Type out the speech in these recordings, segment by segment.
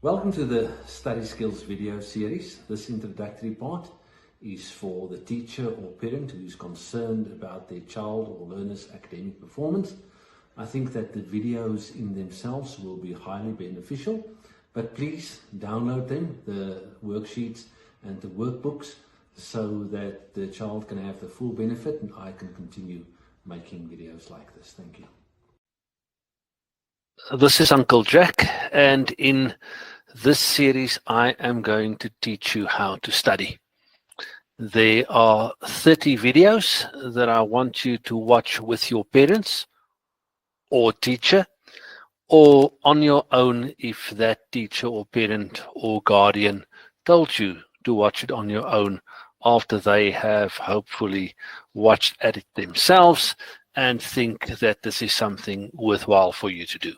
Welcome to the Study Skills video series. This introductory part is for the teacher or parent who's concerned about their child or learner's academic performance. I think that the videos in themselves will be highly beneficial, but please download them, the worksheets and the workbooks, so that the child can have the full benefit and I can continue making videos like this. Thank you. This is Uncle Jack, and in this series I am going to teach you how to study. There are 30 videos that I want you to watch with your parents or teacher, or on your own if that teacher or parent or guardian told you to watch it on your own after they have hopefully watched at it themselves and think that this is something worthwhile for you to do.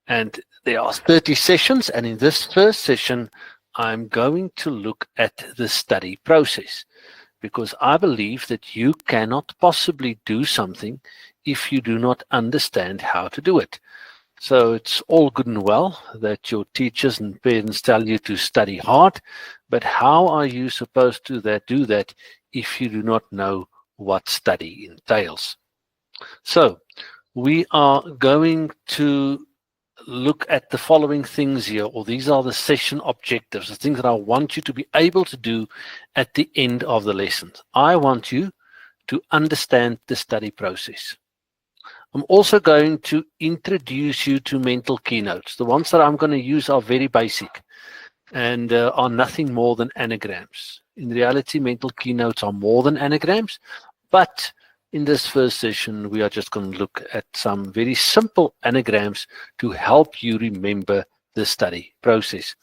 And there are 30 sessions, and in this first session I'm going to look at the study process, because I believe that you cannot possibly do something if you do not understand how to do it. So it's all good and well that your teachers and parents tell you to study hard, but how are you supposed to do that if you do not know what study entails? So we are going to look at the following things here, or these are the session objectives, the things that I want you to be able to do at the end of the lessons. I want you to understand the study process. I'm also going to introduce you to mental keynotes. The ones that I'm going to use are very basic and are nothing more than anagrams. In reality, mental keynotes are more than anagrams, but in this first session, we are just going to look at some very simple anagrams to help you remember the study process.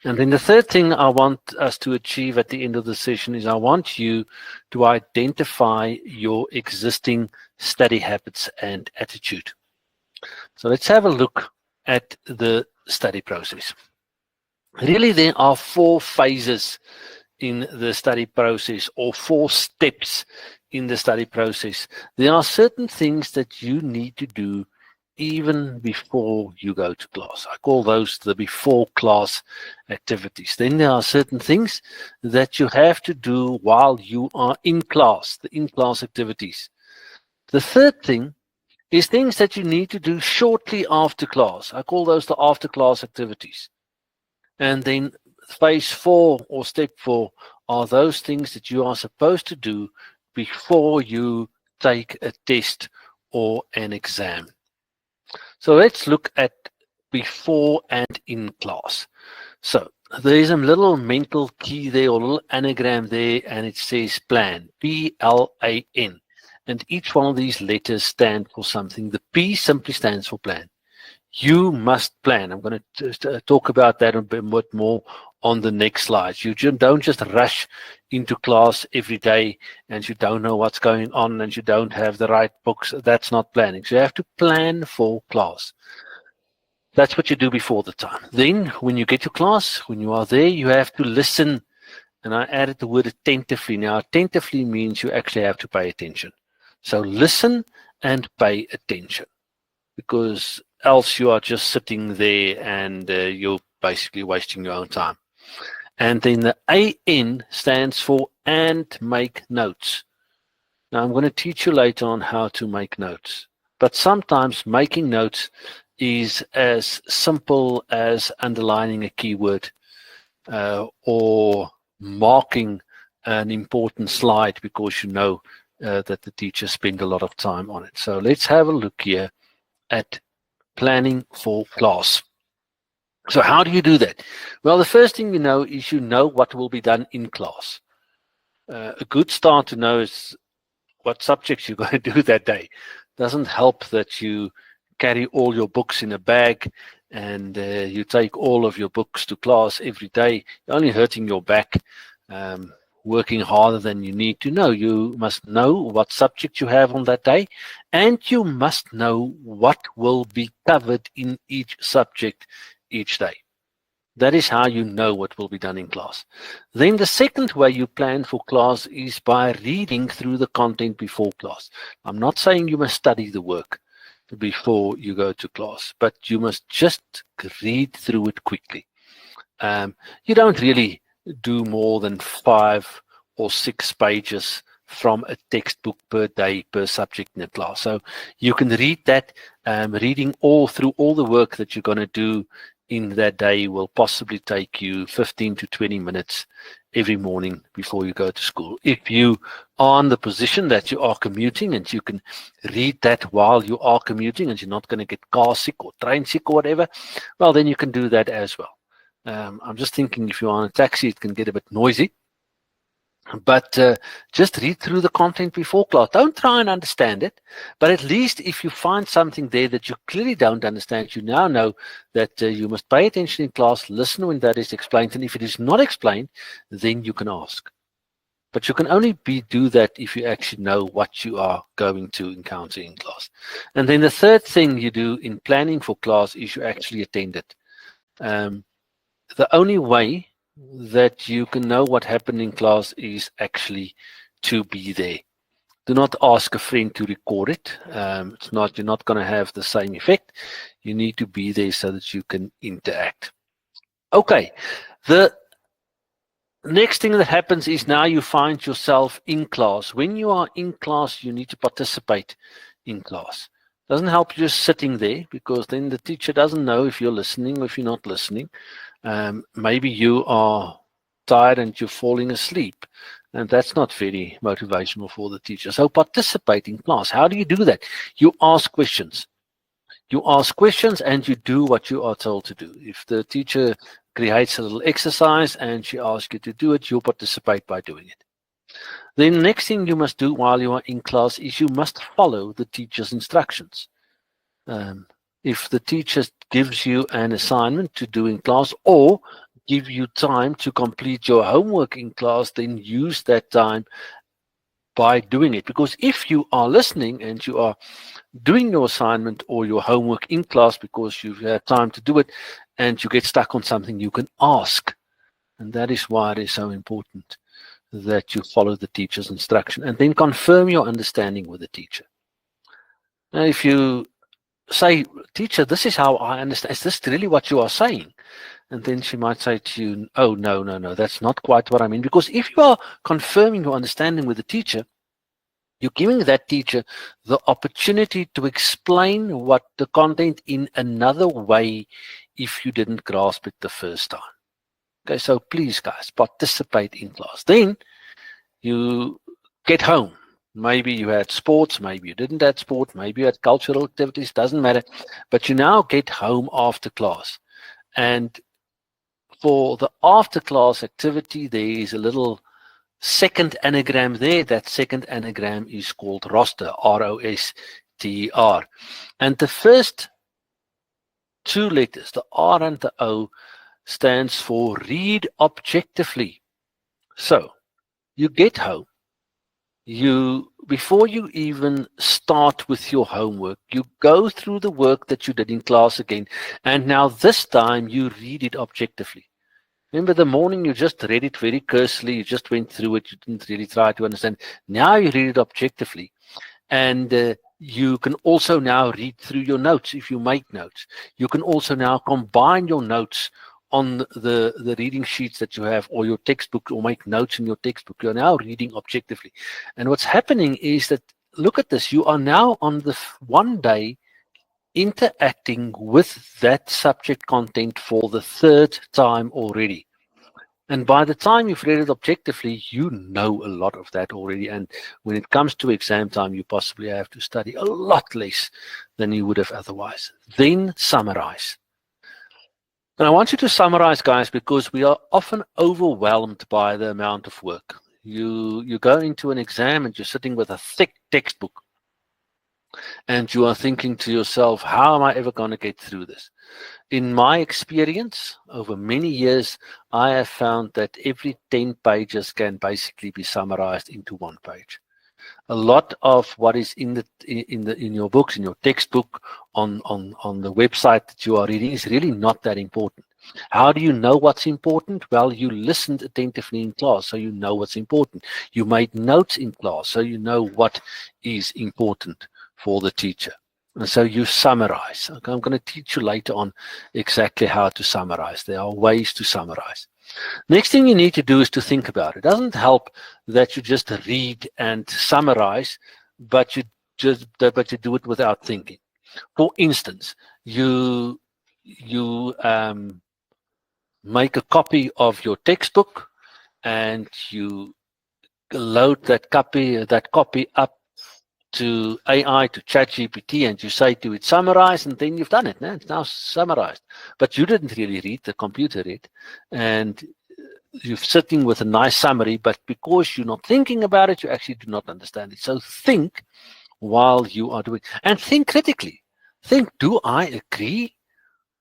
And then the third thing I want us to achieve at the end of the session is I want you to identify your existing study habits and attitude. So let's have a look at the study process. Really, there are 4 phases in the study process, or 4 steps in the study process. There are certain things that you need to do even before you go to class. I call those the before class activities. Then there are certain things that you have to do while you are in class, the in-class activities. The third thing is things that you need to do shortly after class. I call those the after class activities. And then phase 4 or step 4 are those things that you are supposed to do before you take a test or an exam. So let's look at before and in class. So there's a little mental key there, or a little anagram there, and it says plan, P-L-A-N. And each one of these letters stand for something. The P simply stands for plan. You must plan. I'm going to talk about that a bit more on the next slides. You don't just rush into class every day and you don't know what's going on and you don't have the right books. That's not planning. So you have to plan for class. That's what you do before the time. Then when you get to class, when you are there, you have to listen. And I added the word attentively. Now, attentively means you actually have to pay attention. So listen and pay attention, because else you are just sitting there and you're basically wasting your own time. And then the AN stands for and make notes. Now I'm going to teach you later on how to make notes, but sometimes making notes is as simple as underlining a keyword or marking an important slide because you know that the teacher spent a lot of time on it. So let's have a look here at planning for class. So how do you do that? Well, the first thing you know is you know what will be done in class. A good start to know is what subjects you're going to do that day. Doesn't help that you carry all your books in a bag and you take all of your books to class every day. You're only hurting your back, working harder than you need to know. You must know what subject you have on that day, and you must know what will be covered in each subject each day. That is how you know what will be done in class. Then the second way you plan for class is by reading through the content before class. I'm not saying you must study the work. before you go to class, but you must just read through it quickly. You don't really do more than 5 or 6 pages from a textbook per day per subject in a class. So you can read that. Reading all through all the work that you're going to do in that day will possibly take you 15 to 20 minutes every morning before you go to school. If you are in the position that you are commuting and you can read that while you are commuting and you're not going to get car sick or train sick or whatever, well, then you can do that as well. I'm just thinking if you're on a taxi, it can get a bit noisy. But just read through the content before class. Don't try and understand it, but at least if you find something there that you clearly don't understand, you now know that you must pay attention in class, listen when that is explained, and if it is not explained, then you can ask. But you can only do that if you actually know what you are going to encounter in class. And then the third thing you do in planning for class is you actually attend it. The only way that you can know what happened in class is actually to be there. Do not ask a friend to record it. You're not going to have the same effect. You need to be there so that you can interact. Okay, the next thing that happens is now you find yourself in class. When you are in class, you need to participate in class. It doesn't help you just sitting there, because then the teacher doesn't know if you're listening or if you're not listening. Maybe you are tired and you're falling asleep, and that's not very motivational for the teacher. So participate in class. How do you do that? You ask questions. You ask questions and you do what you are told to do. If the teacher creates a little exercise and she asks you to do it, you participate by doing it. Then the next thing you must do while you are in class is you must follow the teacher's instructions. If the teacher gives you an assignment to do in class or give you time to complete your homework in class, then use that time by doing it. Because if you are listening and you are doing your assignment or your homework in class because you've had time to do it and you get stuck on something, you can ask. And that is why it is so important that you follow the teacher's instruction and then confirm your understanding with the teacher. Now, if you say, teacher, this is how I understand, is this really what you are saying? And then she might say to you, oh, no, that's not quite what I mean. Because if you are confirming your understanding with the teacher, you're giving that teacher the opportunity to explain what the content in another way if you didn't grasp it the first time. Okay, so please, guys, participate in class. Then you get home. Maybe you had sports, maybe you didn't have sport, maybe you had cultural activities, doesn't matter. But you now get home after class. And for the after class activity, there is a little second anagram there. That second anagram is called roster, R-O-S-T-E-R. And the first 2 letters, the R and the O, stands for read objectively. So you get home. Before you even start with your homework, you go through the work that you did in class again, and now this time you read it objectively. Remember the morning you just read it very cursorily, you just went through it, you didn't really try to understand. Now you read it objectively, and you can also now read through your notes if you make notes. You can also now combine your notes on the reading sheets that you have or your textbook, or make notes in your textbook. You're now reading objectively. And what's happening is that, look at this, you are now on the one day interacting with that subject content for the 3rd time already. And by the time you've read it objectively, you know a lot of that already. And when it comes to exam time, you possibly have to study a lot less than you would have otherwise. Then summarize. And I want you to summarize, guys, because we are often overwhelmed by the amount of work. You go into an exam and you're sitting with a thick textbook and you are thinking to yourself, how am I ever going to get through this? In my experience, over many years, I have found that every 10 pages can basically be summarized into 1 page. A lot of what is in your books, in your textbook, on the website that you are reading is really not that important. How do you know what's important? Well, you listened attentively in class, so you know what's important. You made notes in class, so you know what is important for the teacher. And so you summarize. Okay, I'm going to teach you later on exactly how to summarize. There are ways to summarize. Next thing you need to do is to think about it. It doesn't help that you just read and summarize, but you do it without thinking. For instance, you make a copy of your textbook and you load that copy up to AI, to ChatGPT, and you say to it, summarize, and then you've done it. It's now summarized. But you didn't really read, the computer read, and you're sitting with a nice summary, but because you're not thinking about it, you actually do not understand it. So think while you are doing, and think critically. Think, do I agree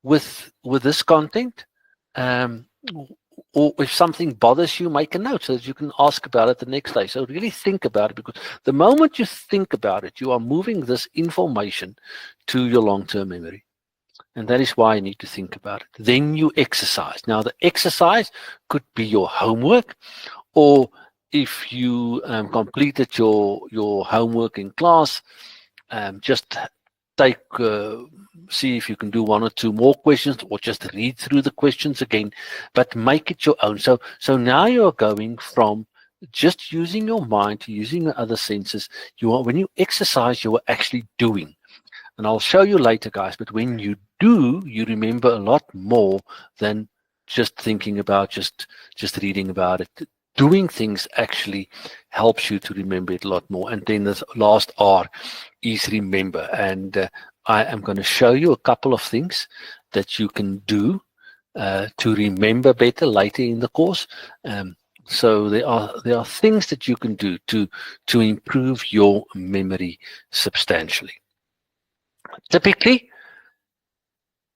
with this content? Or if something bothers you, make a note so that you can ask about it the next day. So really think about it, because the moment you think about it, you are moving this information to your long-term memory. And that is why you need to think about it. Then you exercise. Now, the exercise could be your homework, or if you completed your homework in class, just take see if you can do 1 or 2 more questions, or just read through the questions again, but make it your own. So now you're going from just using your mind to using the other senses. When you exercise, you are actually doing. And I'll show you later, guys, but when you do, you remember a lot more than just thinking about, just reading about it. Doing things actually helps you to remember it a lot more. And then the last R is remember. And I am going to show you a couple of things that you can do to remember better later in the course. So there are things that you can do to improve your memory substantially. Typically,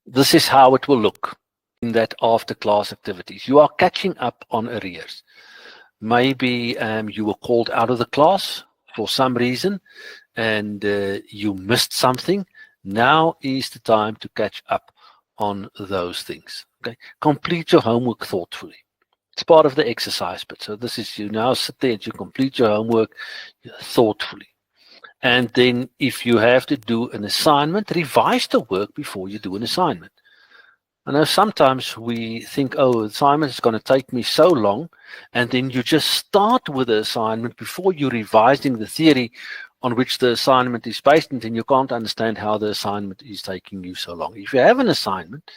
this is how it will look in that after class activities. You are catching up on arrears. Maybe you were called out of the class for some reason and you missed something. Now is the time to catch up on those things. Okay, complete your homework thoughtfully. It's part of the exercise, but so this is, you now sit there and you complete your homework thoughtfully. And then if you have to do an assignment, revise the work before you do an assignment. I know sometimes we think, oh, the assignment is going to take me so long, and then you just start with the assignment before you're revising the theory on which the assignment is based, and then you can't understand how the assignment is taking you so long. If you have an assignment,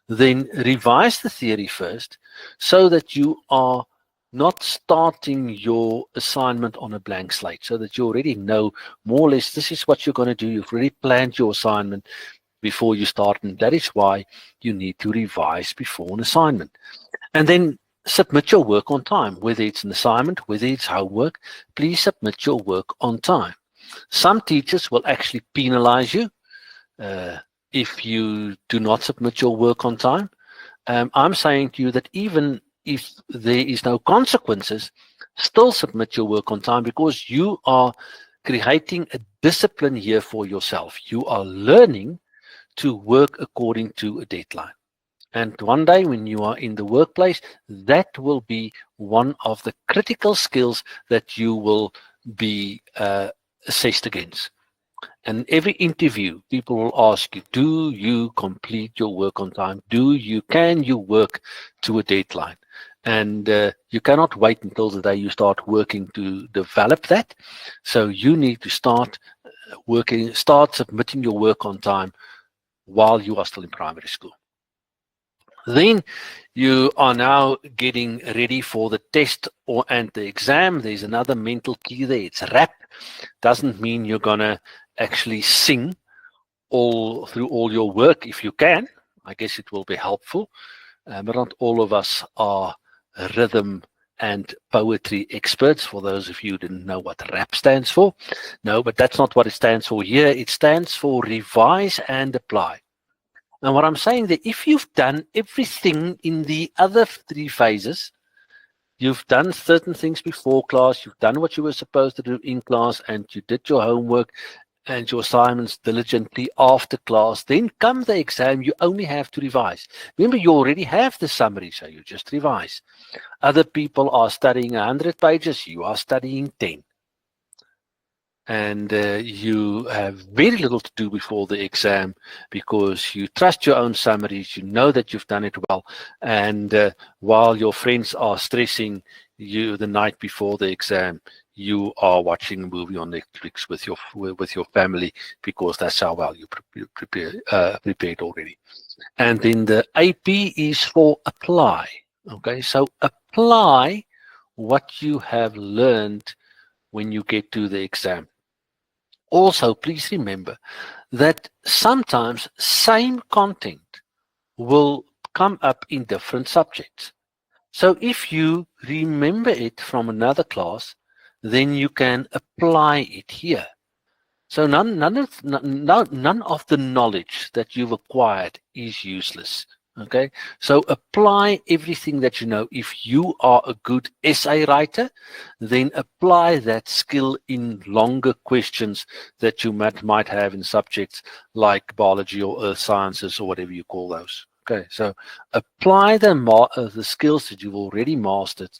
then revise the theory first so that you are not starting your assignment on a blank slate, so that you already know more or less this is what you're going to do. You've already planned your assignment before you start, and that is why you need to revise before an assignment. And then submit your work on time, whether it's an assignment, whether it's homework. Please submit your work on time. Some teachers will actually penalize you if you do not submit your work on time. I'm saying to you that even if there is no consequences, still submit your work on time, because you are creating a discipline here for yourself. You are learning to work according to a deadline. And one day when you are in the workplace, that will be one of the critical skills that you will be assessed against. And every interview, people will ask you, do you complete your work on time? Can you work to a deadline? And you cannot wait until the day you start working to develop that. So you need to start submitting your work on time while you are still in primary school. Then you are now getting ready for the test and the exam. There's another mental key there. It's rap. Doesn't mean you're going to actually sing through all your work. If you can, I guess it will be helpful. But not all of us are rhythm and poetry experts. For those of you who didn't know what rap stands for. No, but that's not what it stands for here. It stands for revise and apply. And what I'm saying that if you've done everything in the other 3 phases, you've done certain things before class, you've done what you were supposed to do in class, and you did your homework and your assignments diligently after class, then come the exam, you only have to revise. Remember, you already have the summary, so you just revise. Other people are studying 100 pages, you are studying 10. and you have very little to do before the exam because you trust your own summaries, you know that you've done it well, and while your friends are stressing you the night before the exam, you are watching a movie on Netflix with your family because that's how well you prepared already. And then the AP is for apply. Okay, so apply what you have learned when you get to the exam. Also, please remember that sometimes same content will come up in different subjects. So if you remember it from another class, then you can apply it here. So none of the knowledge that you've acquired is useless. Okay, so apply everything that you know. If you are a good essay writer, then apply that skill in longer questions that you might have in subjects like biology or earth sciences or whatever you call those. Okay, so apply the skills that you've already mastered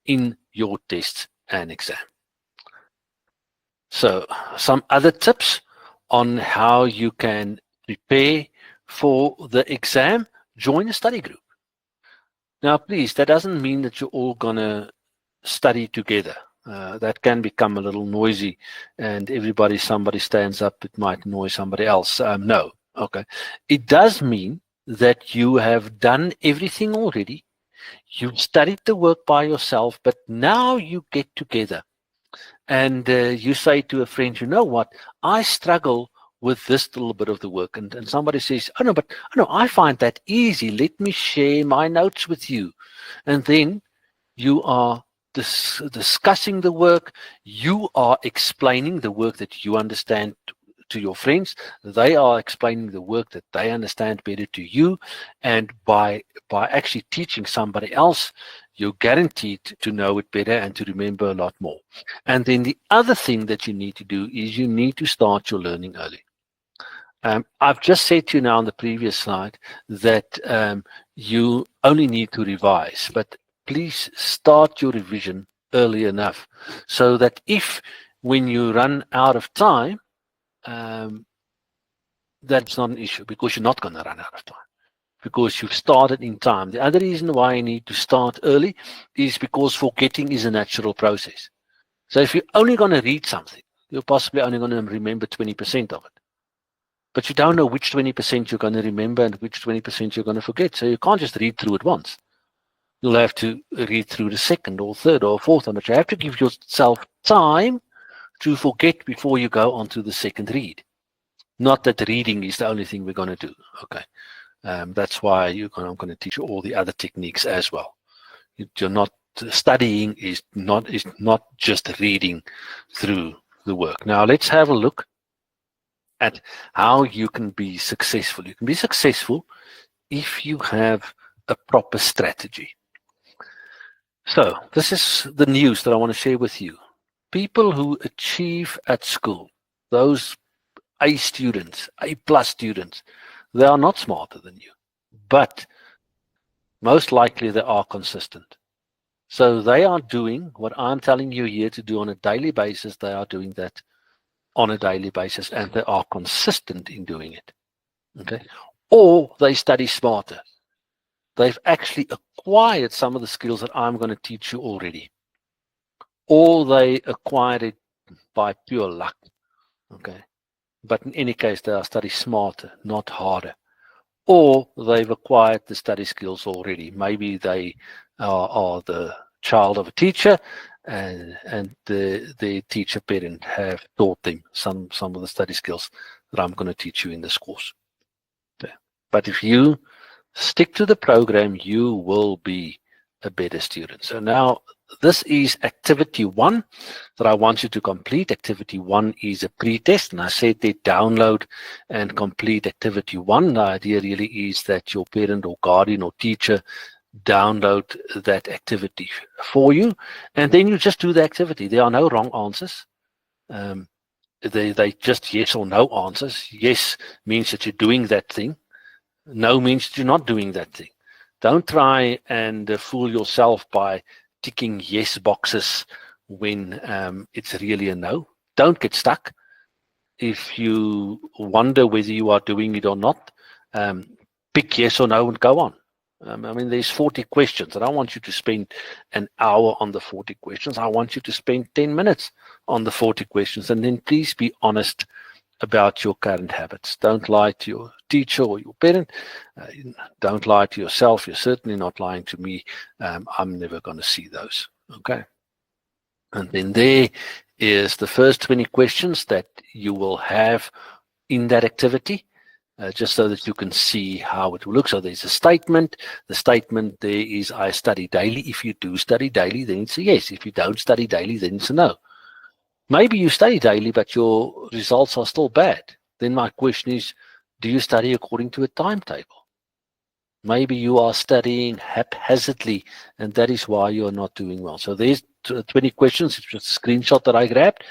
in your tests and exam. So some other tips on how you can prepare for the exam: join a study group. Now, please, that doesn't mean that you're all going to study together. That can become a little noisy, and somebody stands up, it might annoy somebody else. No, okay. It does mean that you have done everything already. You've studied the work by yourself, but now you get together and you say to a friend, you know what, I struggle with this little bit of the work. And somebody says, oh, no, I find that easy. Let me share my notes with you. And then you are discussing the work. You are explaining the work that you understand to your friends. They are explaining the work that they understand better to you. And by actually teaching somebody else, you're guaranteed to know it better and to remember a lot more. And then the other thing that you need to do is you need to start your learning early. I've just said to you now on the previous slide that you only need to revise, but please start your revision early enough so that if when you run out of time, that's not an issue, because you're not going to run out of time, because you've started in time. The other reason why you need to start early is because forgetting is a natural process. So if you're only going to read something, you're possibly only going to remember 20% of it. But you don't know which 20% you're going to remember and which 20% you're going to forget. So you can't just read through it once. You'll have to read through the second or third or fourth one, but you have to give yourself time to forget before you go on to the second read. Not that reading is the only thing we're going to do. Okay. That's why I'm going to teach you all the other techniques as well. You're not studying is not just reading through the work. Now let's have a look at how you can be successful. You can be successful if you have a proper strategy. So this is the news that I want to share with you. People who achieve at school, those A students, A+ students, they are not smarter than you, but most likely they are consistent. So they are doing what I'm telling you here to do on a daily basis. They are doing that on a daily basis, and they are consistent in doing it. Okay, or they study smarter. They've actually acquired some of the skills that I'm going to teach you already, or they acquired it by pure luck. Okay, but in any case, they are study smarter, not harder. Or they've acquired the study skills already. Maybe they are the child of a teacher, and the teacher parent have taught them some of the study skills that I'm going to teach you in this course. Okay. But if you stick to the program, you will be a better student. So now this is activity 1 that I want you to complete. Activity 1 is a pre-test, and I said they download and complete activity 1. The idea really is that your parent or guardian or teacher download that activity for you, and then you just do the activity. There are no wrong answers. They just yes or no answers. Yes means that you're doing that thing. No means that you're not doing that thing. Don't try and fool yourself by ticking yes boxes when it's really a no. don't get stuck, if you wonder whether you are doing it or not, pick yes or no and go on. I mean, there's 40 questions. I don't want you to spend an hour on the 40 questions. I want you to spend 10 minutes on the 40 questions. And then please be honest about your current habits. Don't lie to your teacher or your parent. Don't lie to yourself. You're certainly not lying to me. I'm never going to see those. Okay. And then there is the first 20 questions that you will have in that activity, just so that you can see how it will look. So there's a statement. The statement there is, I study daily. If you do study daily, then it's a yes. If you don't study daily, then it's a no. Maybe you study daily, but your results are still bad. Then my question is, do you study according to a timetable? Maybe you are studying haphazardly, and that is why you're not doing well. So there's 20 questions. It's just a screenshot that I grabbed,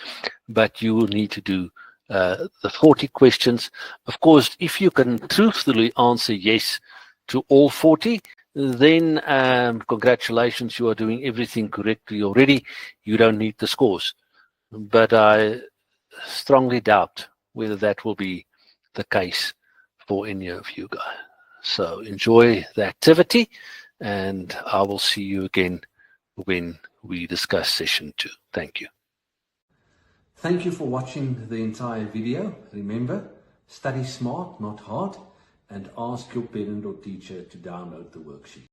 but you will need to do the 40 questions. Of course, if you can truthfully answer yes to all 40, then congratulations, you are doing everything correctly already. You don't need the scores. But I strongly doubt whether that will be the case for any of you guys. So enjoy the activity, and I will see you again when we discuss session 2. Thank you. Thank you for watching the entire video. Remember, study smart, not hard, and ask your parent or teacher to download the worksheet.